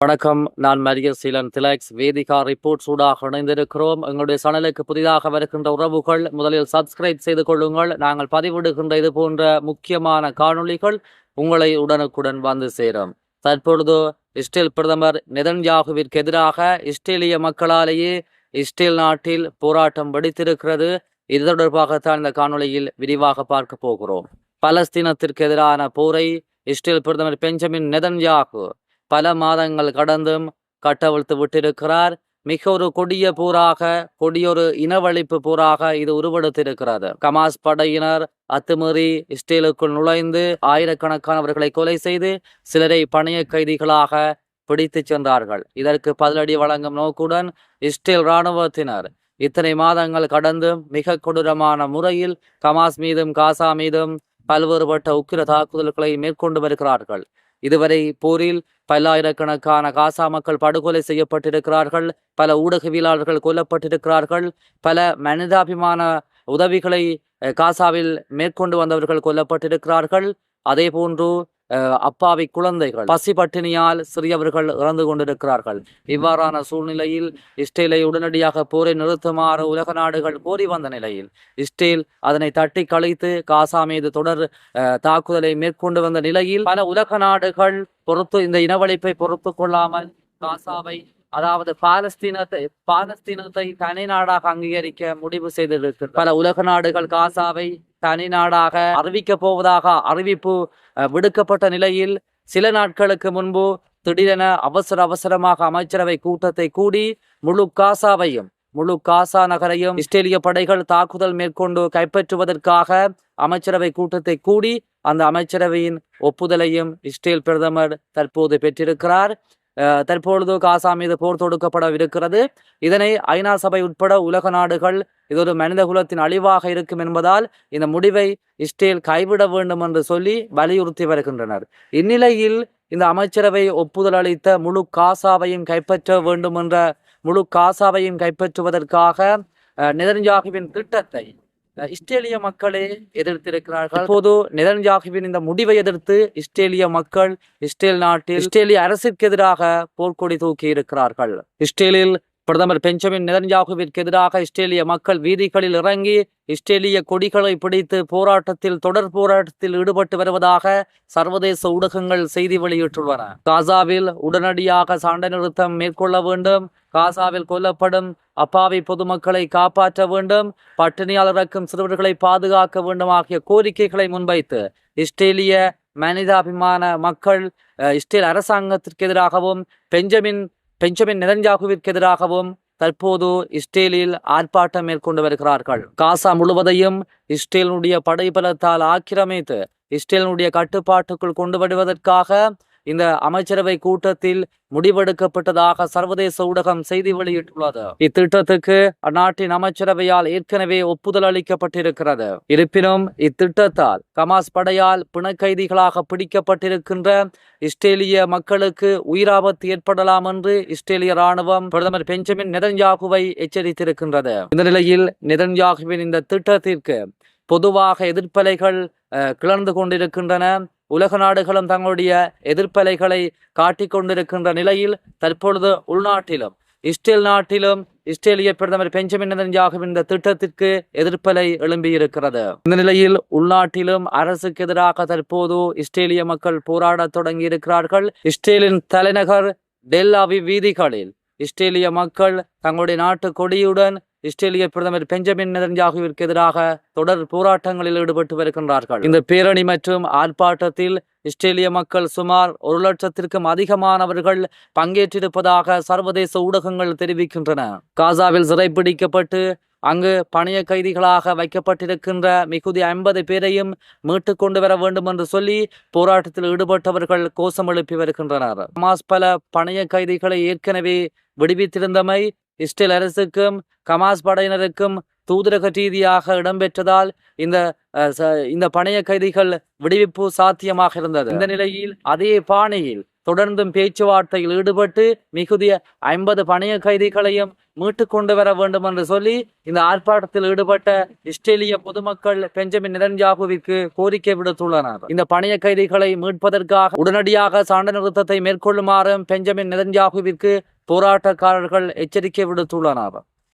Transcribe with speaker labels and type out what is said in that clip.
Speaker 1: வணக்கம். நான் மரிய சீலன் திலக்ஸ் வேதிகா ரிப்போர்ட் சூடாக இணைந்திருக்கிறோம். எங்களுடைய சேனலுக்கு புதிதாக வருகின்ற உறவுகள் முதலில் சப்ஸ்கிரைப் செய்து கொள்ளுங்கள். நாங்கள் பதிவிடுகின்ற இது போன்ற முக்கியமான காணொளிகள் உங்களை உடனுக்குடன் வந்து சேரும். தற்பொழுது இஸ்ரேல் பிரதமர் நெதன்யாகுவிற்கு எதிராக இஸ்ரேலிய மக்களாலேயே இஸ்ரேல் நாட்டில் போராட்டம் வெடித்திருக்கிறது. இது தொடர்பாகத்தான் இந்த காணொளியில் விரிவாக பார்க்க போகிறோம். பலஸ்தீனத்திற்கு எதிரான போரை இஸ்ரேல் பிரதமர் பெஞ்சமின் நெதன்யாகு பல மாதங்கள் கடந்தும் கட்டவிழ்த்து விட்டிருக்கிறார். மிக ஒரு கொடிய போராக, கொடியொரு இனவழிப்பு போராக இது உருவெடுத்திருக்கிறது. கமாஸ் படையினர் அத்துமீறி இஸ்ரேலுக்குள் நுழைந்து ஆயிரக்கணக்கானவர்களை கொலை செய்து சிலரை பணைய கைதிகளாக பிடித்து சென்றார்கள். இதற்கு பதிலடி வழங்கும் நோக்குடன் இஸ்ரேல் இராணுவத்தினர் இத்தனை மாதங்கள் கடந்தும் மிக கொடூரமான முறையில் கமாஸ் மீதும் காசா மீதும் பல்வேறுபட்ட உக்கிர தாக்குதல்களை மேற்கொண்டு வருகிறார்கள். இதுவரை போரில் பல்லாயிரக்கணக்கான காசா மக்கள் படுகொலை செய்யப்பட்டிருக்கிறார்கள். பல ஊடகவியலாளர்கள் கொல்லப்பட்டிருக்கிறார்கள். பல மனிதாபிமான உதவிகளை காசாவில் மேற்கொண்டு வந்தவர்கள் கொல்லப்பட்டிருக்கிறார்கள். அதே போன்று அப்பாவி குழந்தைகள் பசி பட்டினியால் சிறியவர்கள் இறந்து கொண்டிருக்கிறார்கள். இவ்வாறான சூழ்நிலையில் இஸ்ரேலை உடனடியாக போரை நிறுத்துமாறு உலக நாடுகள் கோரி வந்த நிலையில் இஸ்ரேல் அதனை தட்டி கழித்து காசா மீது தொடர் தாக்குதலை மேற்கொண்டு வந்த நிலையில் பல உலக நாடுகள் இந்த இனவழிப்பை பொறுத்து கொள்ளாமல் காசாவை, அதாவது பாலஸ்தீனத்தை தனி நாடாக அங்கீகரிக்க முடிவு செய்திருக்கிறது. பல உலக நாடுகள் காசாவை தனி நாடாக அறிவிக்கப் போவதாக அறிவிப்பு விடுக்கப்பட்ட நிலையில் சில நாட்களுக்கு முன்பு திடீரென அவசரமாக அமைச்சரவை கூட்டத்தை கூடி முழு காசா நகரையும் இஸ்ரேலிய படைகள் தாக்குதல் மேற்கொண்டு கைப்பற்றுவதற்காக அமைச்சரவை கூட்டத்தை கூடி அந்த அமைச்சரவையின் ஒப்புதலையும் இஸ்ரேல் பிரதமர் தற்போது பெற்றிருக்கிறார். தற்பொழுது காசா மீது போர் தொடுக்கப்படவிருக்கிறது. இதனை ஐநா சபை உட்பட உலக நாடுகள் இது ஒரு மனித குலத்தின் அழிவாக இருக்கும் என்பதால் இந்த முடிவை இஸ்ரேல் கைவிட வேண்டும் என்று சொல்லி வலியுறுத்தி வருகின்றனர். இந்நிலையில் இந்த அமைச்சரவை ஒப்புதல் அளித்த முழு காசாவையும் கைப்பற்றுவதற்காக நெதன்யாகுவின் திட்டத்தை இஸ்ரேலிய மக்களே எதிர்த்திருக்கிறார்கள். அப்போது நெதன்யாகுவின் இந்த முடிவை எதிர்த்து இஸ்ரேலிய மக்கள் இஸ்ரேல் நாட்டில் இஸ்ரேலிய அரசிற்கு எதிராக போர்க்கொடி தூக்கி இருக்கிறார்கள். இஸ்ரேலில் பிரதமர் பெஞ்சமின் நெதன்யாகுவிற்கு எதிராக இஸ்ரேலிய மக்கள் வீதிகளில் இறங்கி இஸ்ரேலிய கொடிகளை பிடித்து தொடர் போராட்டத்தில் ஈடுபட்டு வருவதாக சர்வதேச ஊடகங்கள் செய்தி வெளியிட்டுள்ளன. காசாவில் உடனடியாக சண்டை நிறுத்தம் மேற்கொள்ள வேண்டும், காசாவில் கொல்லப்படும் அப்பாவி பொதுமக்களை காப்பாற்ற வேண்டும், பட்டினியால் இறக்கும் சிறுவர்களை பாதுகாக்க வேண்டும் ஆகிய கோரிக்கைகளை முன்வைத்து இஸ்ரேலிய மனிதாபிமான மக்கள் இஸ்ரேல் அரசாங்கத்திற்கு எதிராகவும் பெஞ்சமின் நெதன்யாகுவிற்கு எதிராகவும் தற்போது இஸ்ரேலில் ஆர்ப்பாட்டம் மேற்கொண்டு வருகிறார்கள். காசா முழுவதையும் இஸ்ரேலினுடைய படைபலத்தால் ஆக்கிரமித்து இஸ்ரேலினுடைய கட்டுப்பாட்டுக்குள் கொண்டு வருவதற்காக இந்த அமைச்சரவை கூட்டத்தில் முடிவெடுக்கப்பட்டதாக சர்வதேச ஊடகம் செய்தி வெளியிட்டுள்ளது. இத்திட்டத்துக்கு அந்நாட்டின் அமைச்சரவையால் ஏற்கனவே ஒப்புதல் அளிக்கப்பட்டிருக்கிறது. இருப்பினும் இத்திட்டத்தால் கமாஸ் படையால் பிணைக்கைதிகளாக பிடிக்கப்பட்டிருக்கின்ற இஸ்ரேலிய மக்களுக்கு உயிராபத்து ஏற்படலாம் என்று இஸ்ரேலிய இராணுவம் பிரதமர் பெஞ்சமின் நெதன்யாகுவை எச்சரித்திருக்கின்றது. இந்த நிலையில் நெதன்யாகுவின் இந்த திட்டத்திற்கு பொதுவாக எதிர்ப்பலைகள் கிளர்ந்து கொண்டிருக்கின்றன. உலக நாடுகளும் தங்களுடைய எதிர்ப்பலைகளை காட்டிக் கொண்டிருக்கின்ற நிலையில் தற்பொழுது உள்நாட்டிலும் இஸ்ரேலிய பிரதமர் பெஞ்சமின் நெதன்யாகுவின் இந்த திட்டத்திற்கு எதிர்ப்பலை எழும்பியிருக்கிறது. இந்த நிலையில் உள்நாட்டிலும் அரசுக்கு எதிராக தற்போது இஸ்ரேலிய மக்கள் போராடத் தொடங்கி இருக்கிறார்கள். இஸ்ரேலின் தலைநகர் டெல் அவிவ் வீதிகளில் இஸ்ரேலிய மக்கள் தங்களுடைய நாட்டு கொடியுடன் இஸ்ரேலிய பிரதமர் பெஞ்சமின் நெதன்யாகுவிற்கு எதிராக தொடர் போராட்டங்களில் ஈடுபட்டு வருகின்றார்கள். இந்த பேரணி மற்றும் ஆர்ப்பாட்டத்தில் இஸ்ரேலிய மக்கள் சுமார் 1,00,000-க்கும் அதிகமானவர்கள் பங்கேற்றிருப்பதாக சர்வதேச ஊடகங்கள் தெரிவிக்கின்றன. காசாவில் சிறைப்பிடிக்கப்பட்டு அங்கு பணைய கைதிகளாக வைக்கப்பட்டிருக்கின்ற மிகுதி 50 பேரையும் மீட்டு கொண்டு வர வேண்டும் என்று சொல்லி போராட்டத்தில் ஈடுபட்டவர்கள் கோஷம் எழுப்பி வருகின்றனர். ஹமாஸ் பல பணைய கைதிகளை ஏற்கனவே விடுவித்திருந்தமை இஸ்ரேல் அரசுக்கும் கமாஸ் படையினருக்கும் தூதரக ரீதியாக இடம்பெற்றதால் இந்த பணைய கைதிகள் விடுவிப்பு சாத்தியமாக இருந்தது. இந்த நிலையில் அதே பாணியில் தொடர்ந்தும் பேச்சுவார்த்தையில் ஈடுபட்டு மிகுதிய 50 பணைய கைதிகளையும் மீட்டு கொண்டு வர வேண்டும் என்று சொல்லி இந்த ஆர்ப்பாட்டத்தில் ஈடுபட்ட இஸ்ரேலிய பொதுமக்கள் பெஞ்சமின் நெதன்யாகுவிற்கு கோரிக்கை விடுத்துள்ளனர். இந்த பணைய கைதிகளை மீட்பதற்காக உடனடியாக சண்டை நிறுத்தத்தை மேற்கொள்ளுமாறும் பெஞ்சமின் நெதன்யாகுவிற்கு போராட்டக்காரர்கள் எச்சரிக்கை விடுத்துள்ளனர்.